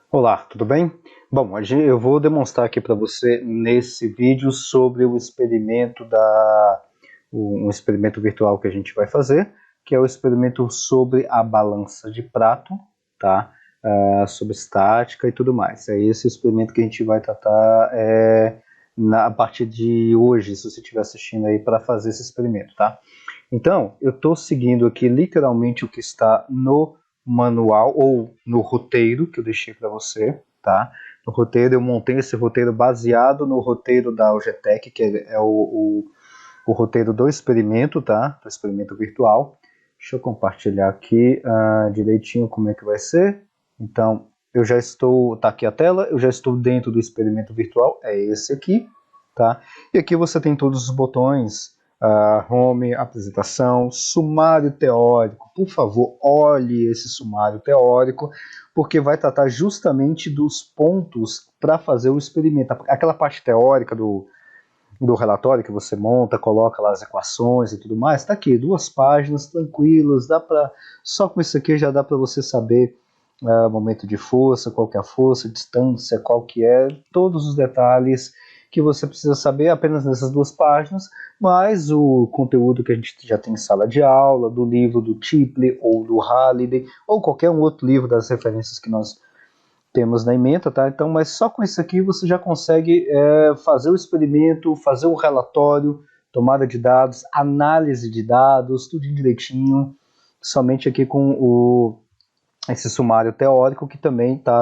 Olá, tudo bem? Bom, eu vou demonstrar aqui para você nesse vídeo sobre o experimento um experimento virtual que a gente vai fazer, que é o experimento sobre a balança de prato, tá? Sobre estática e tudo mais. É esse experimento que a gente vai tratar a partir de hoje, se você estiver assistindo aí para fazer esse experimento, tá? Então, eu estou seguindo aqui literalmente o que está no manual ou no roteiro que eu deixei para você, tá? No roteiro, eu montei esse roteiro baseado no roteiro da Algetec, que é o roteiro do experimento, tá? Do experimento virtual. Deixa eu compartilhar aqui direitinho como é que vai ser. Então, eu já estou, tá aqui a tela, eu já estou dentro do experimento virtual, é esse aqui, tá? E aqui você tem todos os botões, home, apresentação, sumário teórico. Por favor, olhe esse sumário teórico, porque vai tratar justamente dos pontos para fazer o experimento. Aquela parte teórica do relatório que você monta, coloca lá as equações e tudo mais, está aqui, 2 páginas tranquilas, dá para só com isso aqui já dá para você saber momento de força, qual que é a força, distância, qual que é, todos os detalhes que você precisa saber apenas nessas 2 páginas, mais o conteúdo que a gente já tem em sala de aula, do livro do Tipley ou do Halliday, ou qualquer um outro livro das referências que nós temos na ementa, tá? Então, mas só com isso aqui você já consegue fazer o experimento, fazer o relatório, tomada de dados, análise de dados, tudo direitinho, somente aqui com esse sumário teórico que também está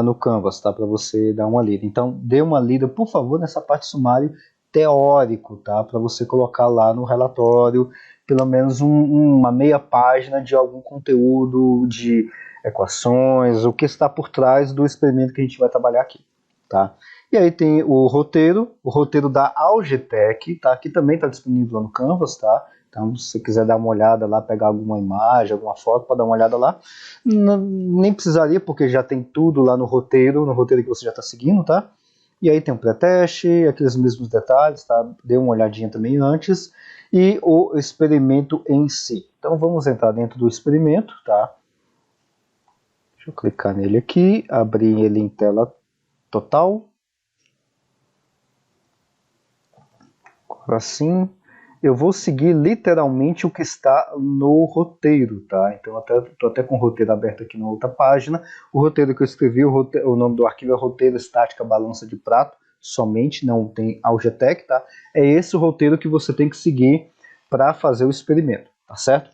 no Canvas, tá? Para você dar uma lida. Então, dê uma lida, por favor, nessa parte sumário teórico, tá? Para você colocar lá no relatório pelo menos uma meia página de algum conteúdo de equações, o que está por trás do experimento que a gente vai trabalhar aqui, tá? E aí tem o roteiro da Algetec, tá? Que também está disponível lá no Canvas, tá? Então, se você quiser dar uma olhada lá, pegar alguma imagem, alguma foto para dar uma olhada lá, nem precisaria, porque já tem tudo lá no roteiro que você já está seguindo, tá? E aí tem um pré-teste, aqueles mesmos detalhes, tá? Dê uma olhadinha também antes. E o experimento em si. Então vamos entrar dentro do experimento, tá? Deixa eu clicar nele aqui, abrir ele em tela total. Agora sim, eu vou seguir literalmente o que está no roteiro, tá? Então estou até com o roteiro aberto aqui na outra página. O roteiro que eu escrevi, o nome do arquivo é roteiro estática balança de prato, somente, não tem Algetec, tá? É esse o roteiro que você tem que seguir para fazer o experimento, tá certo?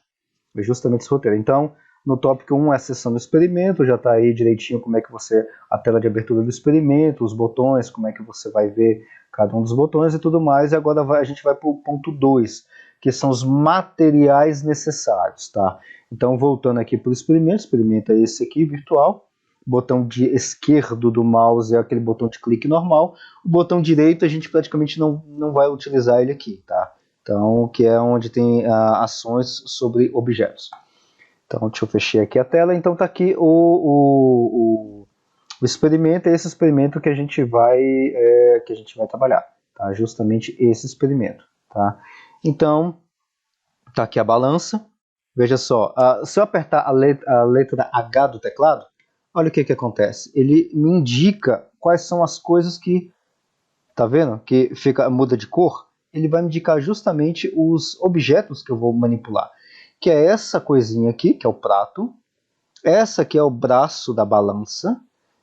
É justamente esse roteiro. Então, no tópico 1 é a sessão do experimento, já está aí direitinho como é que você, a tela de abertura do experimento, os botões, como é que você vai ver cada um dos botões e tudo mais. E agora a gente vai para o ponto 2, que são os materiais necessários, tá? Então, voltando aqui para o experimento é esse aqui, virtual. O botão de esquerdo do mouse é aquele botão de clique normal. O botão direito a gente praticamente não vai utilizar ele aqui, tá? Então, que é onde tem ações sobre objetos. Então, deixa eu fechar aqui a tela. Então, está aqui o experimento, é esse experimento que a gente vai trabalhar, tá? Justamente esse experimento, tá? Então, está aqui a balança. Veja só, se eu apertar a letra H do teclado, olha o que acontece. Ele me indica quais são as coisas que, tá vendo? Que muda de cor. Ele vai me indicar justamente os objetos que eu vou manipular. Que é essa coisinha aqui, que é o prato. Essa aqui é o braço da balança.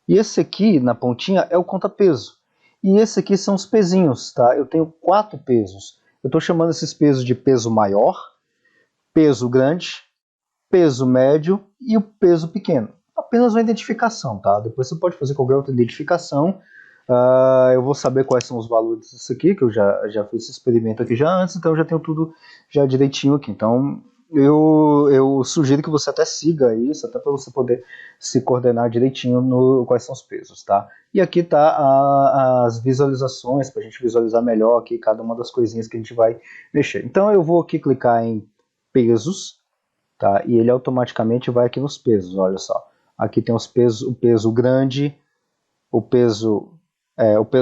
E esse aqui, na pontinha, é o contrapeso. E esse aqui são os pezinhos, tá? Eu tenho 4 pesos. Eu estou chamando esses pesos de peso maior, peso grande, peso médio e o peso pequeno. Apenas uma identificação, tá? Depois você pode fazer qualquer outra identificação. Eu vou saber quais são os valores disso aqui, que eu já fiz esse experimento aqui já antes, então eu já tenho tudo já direitinho aqui. Então eu sugiro que você até siga isso, até para você poder se coordenar direitinho no quais são os pesos, tá? E aqui tá as visualizações, para a gente visualizar melhor aqui cada uma das coisinhas que a gente vai mexer. Então eu vou aqui clicar em pesos, tá? E ele automaticamente vai aqui nos pesos, olha só. Aqui tem os pesos, o peso grande, o peso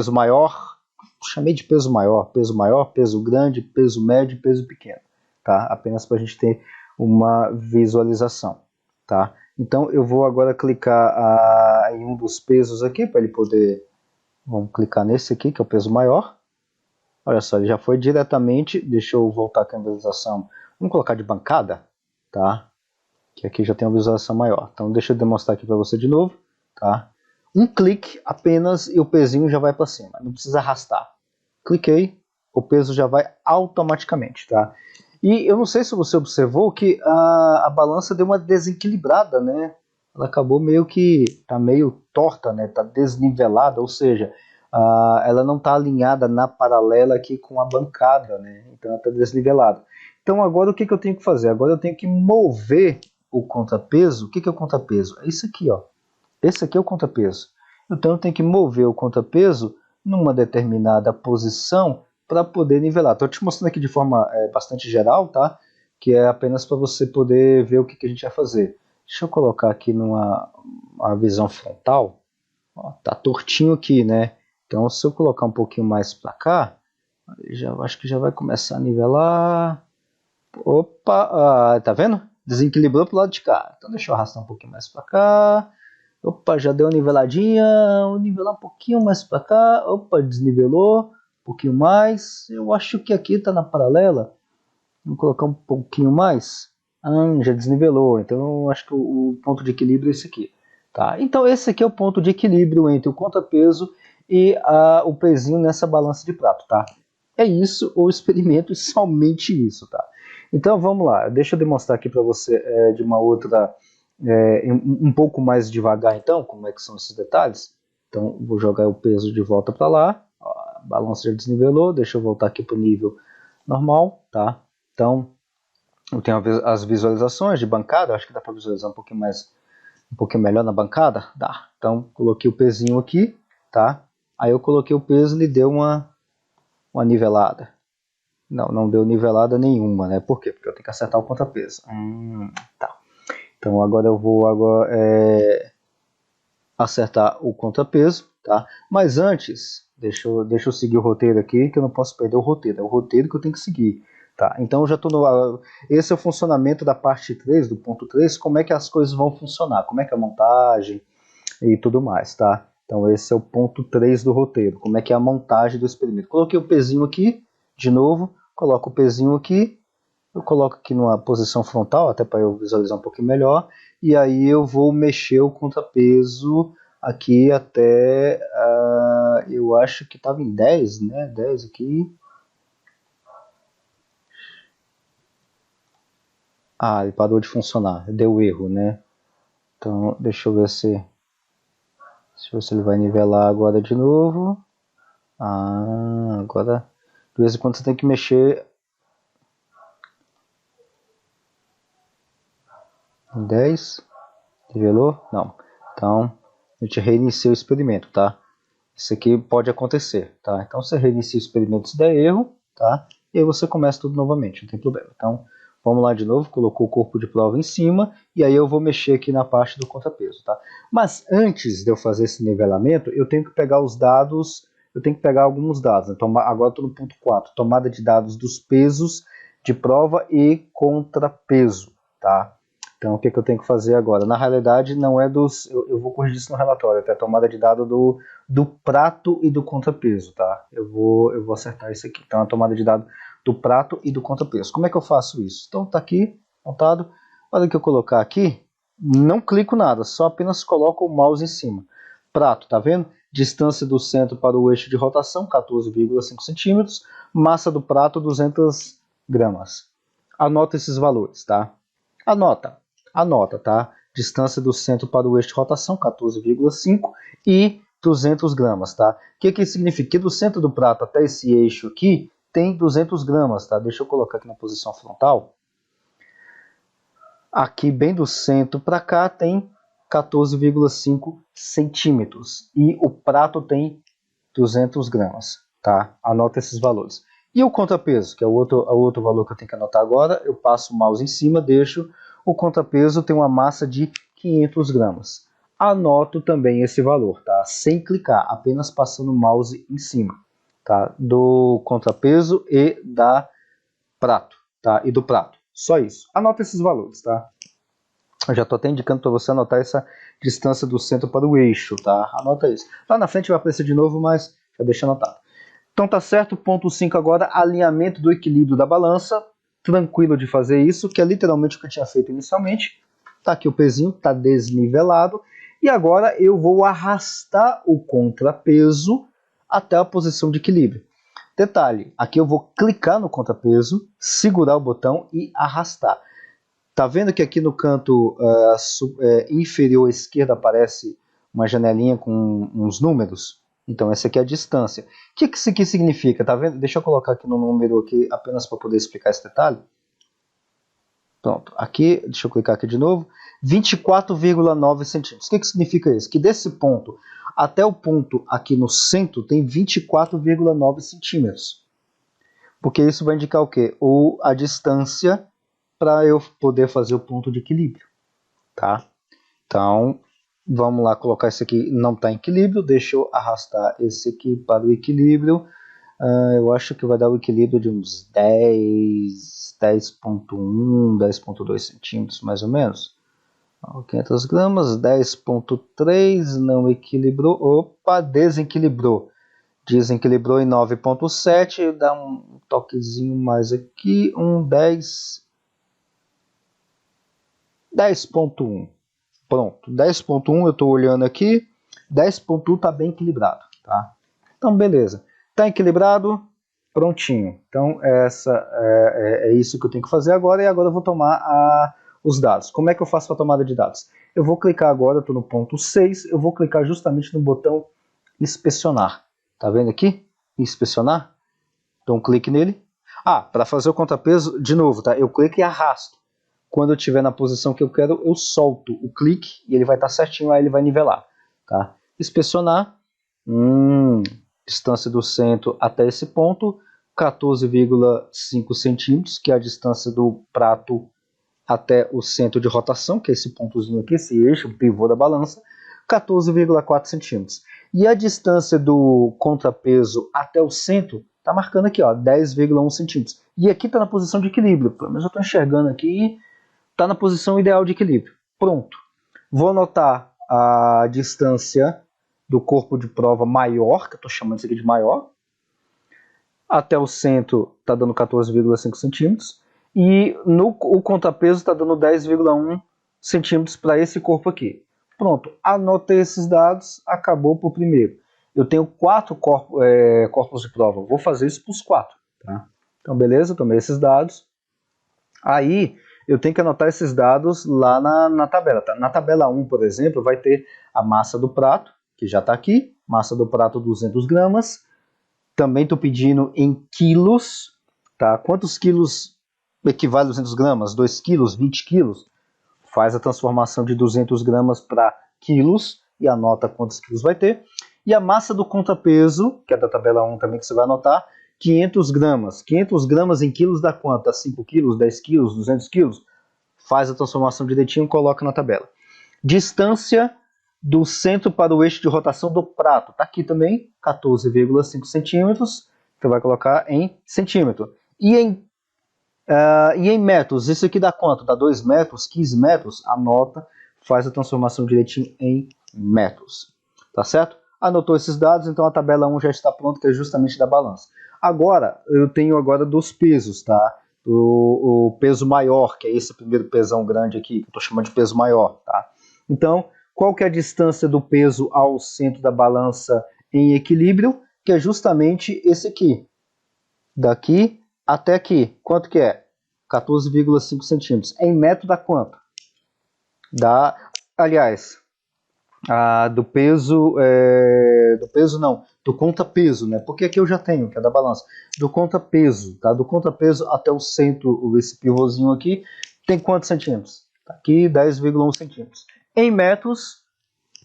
maior, chamei de peso maior, peso grande, peso médio e peso pequeno, tá? Apenas para a gente ter uma visualização, tá? Então eu vou agora clicar em um dos pesos aqui para ele poder. Vamos clicar nesse aqui que é o peso maior. Olha só, ele já foi diretamente. Deixa eu voltar aqui a visualização. Vamos colocar de bancada, tá? Que aqui já tem uma visualização maior. Então deixa eu demonstrar aqui para você de novo, tá? Um clique apenas e o pezinho já vai para cima. Não precisa arrastar. Cliquei, o peso já vai automaticamente, tá? E eu não sei se você observou que a balança deu uma desequilibrada, né? Ela acabou meio que, tá meio torta, né? Tá desnivelada, ou seja, ela não tá alinhada na paralela aqui com a bancada, né? Então ela tá desnivelada. Então agora o que eu tenho que fazer? Agora eu tenho que mover o contrapeso. O que é o contrapeso? É isso aqui, ó. Esse aqui é o contrapeso. Então eu tenho que mover o contrapeso numa determinada posição para poder nivelar. Estou te mostrando aqui de forma bastante geral, tá? Que é apenas para você poder ver o que a gente vai fazer. Deixa eu colocar aqui numa visão frontal. Ó, tá tortinho aqui, né? Então se eu colocar um pouquinho mais para cá, acho que já vai começar a nivelar. Opa, tá vendo? Desequilibrou pro lado de cá. Então deixa eu arrastar um pouquinho mais para cá. Opa, já deu uma niveladinha, vou nivelar um pouquinho mais para cá. Opa, desnivelou um pouquinho mais. Eu acho que aqui está na paralela. Vou colocar um pouquinho mais. Já desnivelou. Então eu acho que o ponto de equilíbrio é esse aqui. Tá? Então esse aqui é o ponto de equilíbrio entre o contrapeso e o pezinho nessa balança de prato. Tá? É isso, o experimento, e somente isso. Tá? Então vamos lá, deixa eu demonstrar aqui para você de uma outra, um pouco mais devagar então, como é que são esses detalhes. Então vou jogar o peso de volta para lá, ó, a balança já desnivelou, deixa eu voltar aqui para o nível normal, tá? Então eu tenho as visualizações de bancada, acho que dá para visualizar um pouquinho melhor na bancada, dá. Então coloquei o pezinho aqui, tá? Aí eu coloquei o peso e ele deu uma nivelada. Não deu nivelada nenhuma, né? Por quê? Porque eu tenho que acertar o contrapeso. Tá. Então agora eu vou acertar o contrapeso, tá? Mas antes, deixa eu seguir o roteiro aqui, que eu não posso perder o roteiro. É o roteiro que eu tenho que seguir, tá? Então eu já estou no... Esse é o funcionamento da parte 3, do ponto 3, como é que as coisas vão funcionar, como é que é a montagem e tudo mais, tá? Então esse é o ponto 3 do roteiro, como é que é a montagem do experimento. Coloquei o pezinho aqui, de novo, coloco o pezinho aqui, eu coloco aqui numa posição frontal, até para eu visualizar um pouquinho melhor, e aí eu vou mexer o contrapeso aqui até, eu acho que estava em 10, né? 10 aqui. Ele parou de funcionar, deu erro, né? Então, deixa eu ver se ele vai nivelar agora de novo. Agora, de vez em quando você tem que mexer. 10, nivelou? Não. Então, a gente reinicia o experimento, tá? Isso aqui pode acontecer, tá? Então você reinicia o experimento se der erro, tá? E aí você começa tudo novamente, não tem problema. Então, vamos lá de novo, colocou o corpo de prova em cima, e aí eu vou mexer aqui na parte do contrapeso, tá? Mas antes de eu fazer esse nivelamento, eu tenho que pegar os dados, eu tenho que pegar alguns dados. Então, agora estou no ponto 4, tomada de dados dos pesos de prova e contrapeso, tá? Então, o que eu tenho que fazer agora? Na realidade, não é dos... Eu vou corrigir isso no relatório, é a tomada de dado do prato e do contrapeso, tá? Eu vou acertar isso aqui. Então, a tomada de dado do prato e do contrapeso. Como é que eu faço isso? Então, tá aqui, montado. Olha que eu colocar aqui, não clico nada, só apenas coloco o mouse em cima. Prato, tá vendo? Distância do centro para o eixo de rotação, 14,5 centímetros. Massa do prato, 200 gramas. Anota esses valores, tá? Anota, tá? Distância do centro para o eixo de rotação, 14,5 e 200 gramas, tá? O que significa? Que do centro do prato até esse eixo aqui tem 200 gramas, tá? Deixa eu colocar aqui na posição frontal. Aqui bem do centro para cá tem 14,5 centímetros e o prato tem 200 gramas, tá? Anota esses valores. E o contrapeso, que é o outro valor que eu tenho que anotar agora, eu passo o mouse em cima, deixo. O contrapeso tem uma massa de 500 gramas. Anoto também esse valor, tá? Sem clicar, apenas passando o mouse em cima, tá? Do contrapeso e da prato, tá? E do prato. Só isso. Anota esses valores, tá? Eu já estou até indicando para você anotar essa distância do centro para o eixo, tá? Anota isso. Lá na frente vai aparecer de novo, mas já deixa anotado. Então tá certo, ponto 5 agora, alinhamento do equilíbrio da balança. Tranquilo de fazer isso, que é literalmente o que eu tinha feito inicialmente. Tá aqui o pezinho, tá desnivelado. E agora eu vou arrastar o contrapeso até a posição de equilíbrio. Detalhe, aqui eu vou clicar no contrapeso, segurar o botão e arrastar. Tá vendo que aqui no canto inferior esquerdo aparece uma janelinha com uns números? Então essa aqui é a distância. O que isso aqui significa? Tá vendo? Deixa eu colocar aqui no número aqui apenas para poder explicar esse detalhe. Pronto, aqui, deixa eu clicar aqui de novo, 24,9 centímetros. O que significa isso? Que desse ponto até o ponto aqui no centro tem 24,9 centímetros. Porque isso vai indicar o quê? Ou a distância para eu poder fazer o ponto de equilíbrio, tá? Então, vamos lá colocar esse aqui, não está em equilíbrio, deixa eu arrastar esse aqui para o equilíbrio. Eu acho que vai dar o equilíbrio de uns 10, 10,1, 10,2 centímetros, mais ou menos. 500 gramas, 10,3, não equilibrou, opa, desequilibrou. Desequilibrou em 9,7, dá um toquezinho mais aqui, um 10,1. Pronto, 10,1 eu estou olhando aqui, 10,1 está bem equilibrado, tá? Então, beleza. Está equilibrado, prontinho. Então, é isso que eu tenho que fazer agora, e agora eu vou tomar os dados. Como é que eu faço a tomada de dados? Eu vou clicar agora, estou no ponto 6, eu vou clicar justamente no botão inspecionar. Tá vendo aqui? Inspecionar. Então, clique nele. Para fazer o contrapeso, de novo, tá? Eu clico e arrasto. Quando eu estiver na posição que eu quero, eu solto o clique e ele vai estar certinho, aí ele vai nivelar. Tá? Inspecionar, distância do centro até esse ponto, 14,5 centímetros, que é a distância do prato até o centro de rotação, que é esse pontozinho aqui, esse eixo, o pivô da balança, 14,4 centímetros. E a distância do contrapeso até o centro, está marcando aqui, 10,1 centímetros. E aqui está na posição de equilíbrio, pelo menos eu estou enxergando aqui, está na posição ideal de equilíbrio. Pronto. Vou anotar a distância do corpo de prova maior, que eu estou chamando isso aqui de maior. Até o centro está dando 14,5 centímetros. E o contrapeso está dando 10,1 centímetros para esse corpo aqui. Pronto, anotei esses dados, acabou por primeiro. Eu tenho 4 corpos de prova, vou fazer isso para os 4. Tá? Então, beleza, tomei esses dados. Aí, eu tenho que anotar esses dados lá na tabela. Tá? Na tabela 1, por exemplo, vai ter a massa do prato, que já está aqui, massa do prato 200 gramas. Também estou pedindo em quilos, tá? Quantos quilos equivale a 200 gramas? 2 quilos, 20 quilos? Faz a transformação de 200 gramas para quilos e anota quantos quilos vai ter. E a massa do contrapeso, que é da tabela 1 também que você vai anotar, 500 gramas. 500 gramas em quilos dá quanto? Dá 5 quilos, 10 quilos, 200 quilos? Faz a transformação direitinho e coloca na tabela. Distância do centro para o eixo de rotação do prato. Está aqui também, 14,5 centímetros. Você vai colocar em centímetro. E em metros, isso aqui dá quanto? Dá 2 metros, 15 metros? Anota, faz a transformação direitinho em metros. Tá certo? Anotou esses dados, então a tabela 1 já está pronta, que é justamente da balança. Agora, eu tenho agora dos pesos, tá? O peso maior, que é esse primeiro pesão grande aqui, que eu estou chamando de peso maior, tá? Então, qual que é a distância do peso ao centro da balança em equilíbrio? Que é justamente esse aqui. Daqui até aqui. Quanto que é? 14,5 centímetros. Em metro dá quanto? Aliás, do peso não, do contrapeso, né? Porque aqui eu já tenho, que é da balança. Do contrapeso, tá? Do contrapeso até o centro, esse pivôzinho aqui, tem quantos centímetros? Tá aqui 10,1 centímetros. Em metros,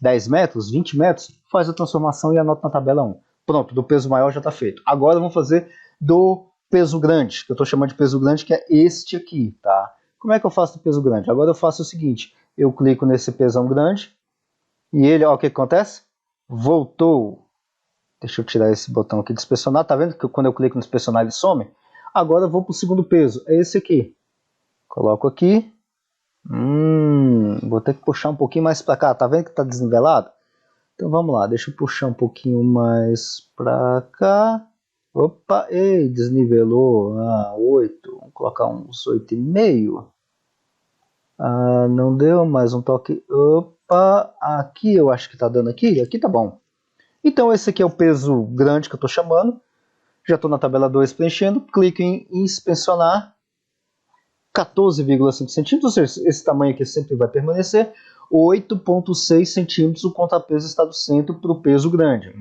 10 metros, 20 metros, faz a transformação e anota na tabela 1. Pronto, do peso maior já está feito. Agora vamos fazer do peso grande, que eu estou chamando de peso grande, que é este aqui, tá? Como é que eu faço do peso grande? Agora eu faço o seguinte, eu clico nesse pesão grande, e ele, ó, o que acontece? Voltou. Deixa eu tirar esse botão aqui de inspecionar, tá vendo que quando eu clico no inspecionar ele some? Agora eu vou para o segundo peso, é esse aqui. Coloco aqui, Vou ter que puxar um pouquinho mais para cá. Tá vendo que tá desnivelado? Então vamos lá, deixa eu puxar um pouquinho mais para cá. Opa, ei, desnivelou. 8. Vamos colocar uns 8,5. Não deu, mais um toque. Opa, aqui eu acho que tá dando aqui. Aqui tá bom. Então esse aqui é o peso grande que eu estou chamando. Já estou na tabela 2 preenchendo. Clico em inspecionar. 14,5 centímetros, ou seja, esse tamanho aqui sempre vai permanecer. 8,6 centímetros o contrapeso está do centro para o peso grande.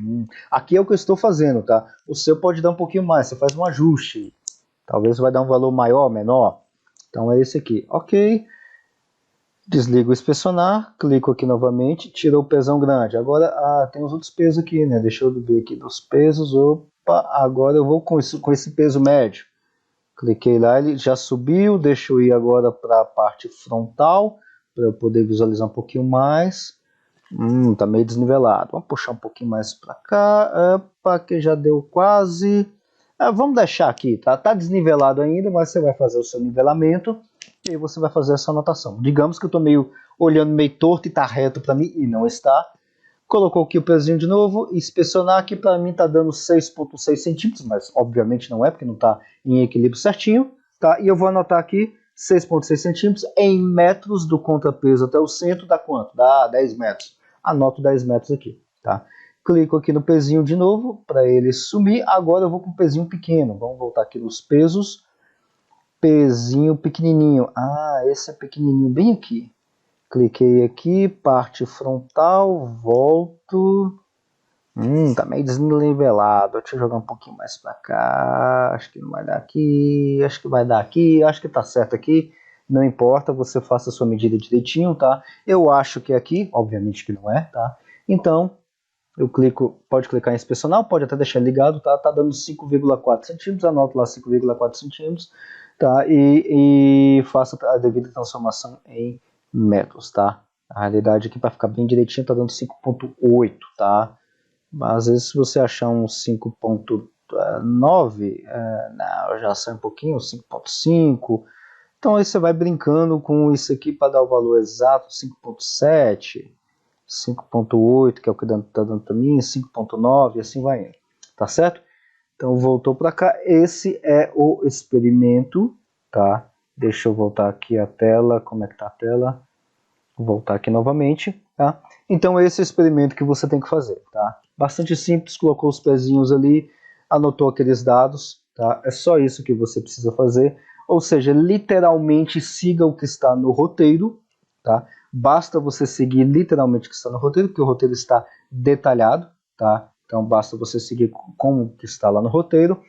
Aqui é o que eu estou fazendo, tá? O seu pode dar um pouquinho mais, você faz um ajuste. Talvez vai dar um valor maior, menor. Então é esse aqui. Ok. Desligo o inspecionar, clico aqui novamente, tira o pesão grande. Agora tem os outros pesos aqui, né? Deixa eu ver aqui dos pesos. Opa, agora eu vou com esse peso médio. Cliquei lá, ele já subiu. Deixa eu ir agora para a parte frontal, para eu poder visualizar um pouquinho mais. Tá meio desnivelado. Vamos puxar um pouquinho mais para cá. Opa, que já deu quase. Vamos deixar aqui, tá? Tá desnivelado ainda, mas você vai fazer o seu nivelamento e aí você vai fazer essa anotação. Digamos que eu estou olhando meio torto e está reto para mim, e não está. Colocou aqui o pezinho de novo, inspecionar aqui para mim está dando 6,6 centímetros, mas obviamente não é, porque não está em equilíbrio certinho. Tá? E eu vou anotar aqui 6,6 centímetros em metros do contrapeso até o centro, dá quanto? Dá 10 metros. Anoto 10 metros aqui. Tá? Clico aqui no pezinho de novo para ele sumir. Agora eu vou com o pezinho pequeno. Vamos voltar aqui nos pesos. Pezinho pequenininho. Esse é pequenininho bem aqui. Cliquei aqui, parte frontal, volto. Tá meio desnivelado. Deixa eu jogar um pouquinho mais para cá. Acho que não vai dar aqui. Acho que vai dar aqui. Acho que tá certo aqui. Não importa, você faça a sua medida direitinho, tá? Eu acho que é aqui, obviamente que não é, tá? Então, eu clico, pode clicar em inspecionar, pode até deixar ligado, tá? Tá dando 5,4 centímetros, anoto lá 5,4 centímetros, tá? E faço a devida transformação em metros, tá? A realidade aqui, para ficar bem direitinho, tá dando 5,8, tá? Mas às vezes se você achar um 5,9, não, já sai um pouquinho, 5,5. Então aí você vai brincando com isso aqui para dar o valor exato, 5,7. 5,8, que é o que está dando para mim, 5,9 e assim vai indo, tá certo? Então voltou para cá, esse é o experimento, tá? Deixa eu voltar aqui a tela, como é que tá a tela? Vou voltar aqui novamente, tá? Então esse é o experimento que você tem que fazer, tá? Bastante simples, colocou os pezinhos ali, anotou aqueles dados, tá? É só isso que você precisa fazer, ou seja, literalmente siga o que está no roteiro, tá? Basta você seguir literalmente o que está no roteiro, porque o roteiro está detalhado, tá? Então basta você seguir como que está lá no roteiro.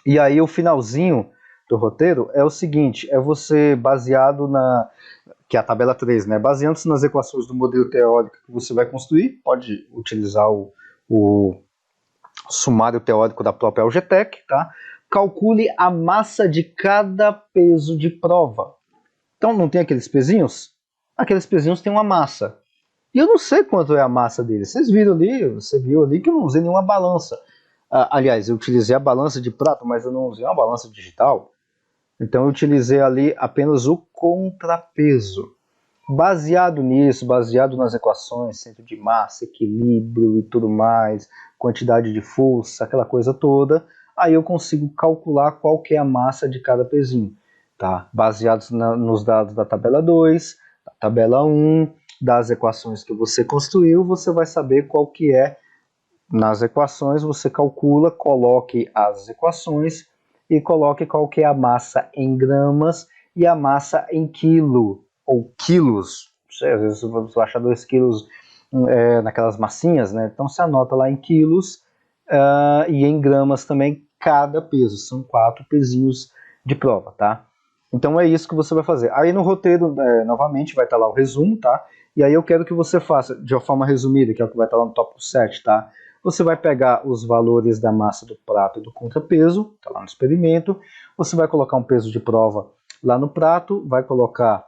E aí o finalzinho do roteiro é o seguinte, é você baseado que é a tabela 3, né? Baseando-se nas equações do modelo teórico que você vai construir, pode utilizar o sumário teórico da própria Algetec, tá? Calcule a massa de cada peso de prova. Então não tem aqueles pezinhos? Aqueles pezinhos têm uma massa. E eu não sei quanto é a massa deles. Vocês viram ali, você viu ali que eu não usei nenhuma balança. Aliás, eu utilizei a balança de prato, mas eu não usei uma balança digital. Então eu utilizei ali apenas o contrapeso. Baseado nisso, baseado nas equações, centro de massa, equilíbrio e tudo mais, quantidade de força, aquela coisa toda, aí eu consigo calcular qual que é a massa de cada pezinho. Tá? Baseados nos dados da tabela 2, da tabela 1, das equações que você construiu, você vai saber qual que é. Nas equações você calcula, coloque as equações e coloque qual que é a massa em gramas e a massa em quilo ou quilos. Não sei, às vezes você vai achar 2 quilos naquelas massinhas, né? Então você anota lá em quilos e em gramas também cada peso. São 4 pezinhos de prova, tá? Então é isso que você vai fazer. Aí no roteiro, novamente, vai estar lá o resumo, tá? E aí eu quero que você faça de uma forma resumida, que é o que vai estar lá no tópico 7, tá? Você vai pegar os valores da massa do prato e do contrapeso, tá lá no experimento. Você vai colocar um peso de prova lá no prato, vai colocar,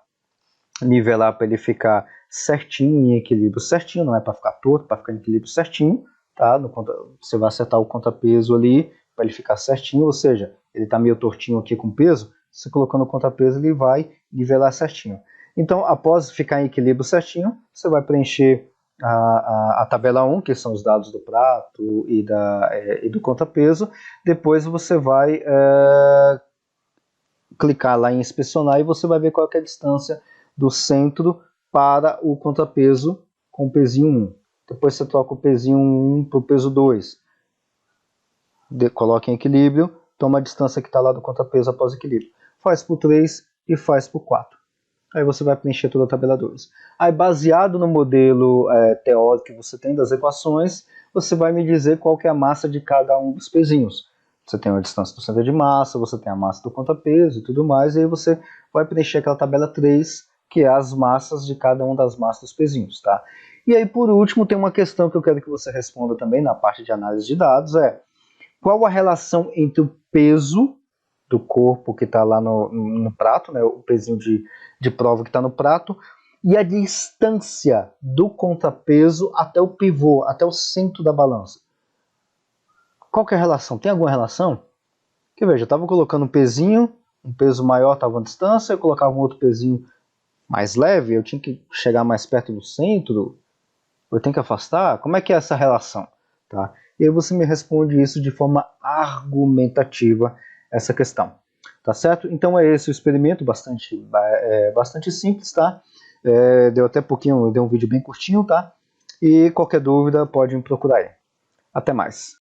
nivelar para ele ficar certinho, em equilíbrio certinho, não é para ficar torto, para ficar em equilíbrio certinho, tá? Você vai acertar o contrapeso ali para ele ficar certinho, ou seja, ele está meio tortinho aqui com peso, você colocando o contrapeso, ele vai nivelar certinho. Então, após ficar em equilíbrio certinho, você vai preencher a tabela 1, que são os dados do prato e do contrapeso. Depois você vai clicar lá em inspecionar e você vai ver qual é a distância do centro para o contrapeso com o pezinho 1. Depois você troca o pezinho 1 para o peso 2. Coloca em equilíbrio, toma a distância que está lá do contrapeso após equilíbrio. Faz por 3 e faz por 4. Aí você vai preencher toda a tabela 2. Aí, baseado no modelo teórico que você tem das equações, você vai me dizer qual que é a massa de cada um dos pezinhos. Você tem a distância do centro de massa, você tem a massa do contrapeso e tudo mais, e aí você vai preencher aquela tabela 3, que é as massas de cada uma das massas dos pezinhos, tá? E aí, por último, tem uma questão que eu quero que você responda também na parte de análise de dados, qual a relação entre o peso do corpo que está lá no prato, né, o pezinho de prova que está no prato, e a distância do contrapeso até o pivô, até o centro da balança. Qual que é a relação? Tem alguma relação? Que veja, eu estava colocando um pezinho, um peso maior estava à distância, eu colocava um outro pezinho mais leve, eu tinha que chegar mais perto do centro, eu tenho que afastar? Como é que é essa relação? Tá? E aí você me responde isso de forma argumentativa, essa questão. Tá certo? Então é esse o experimento, bastante simples, tá? Deu até pouquinho, deu um vídeo bem curtinho, tá? E qualquer dúvida pode me procurar aí. Até mais.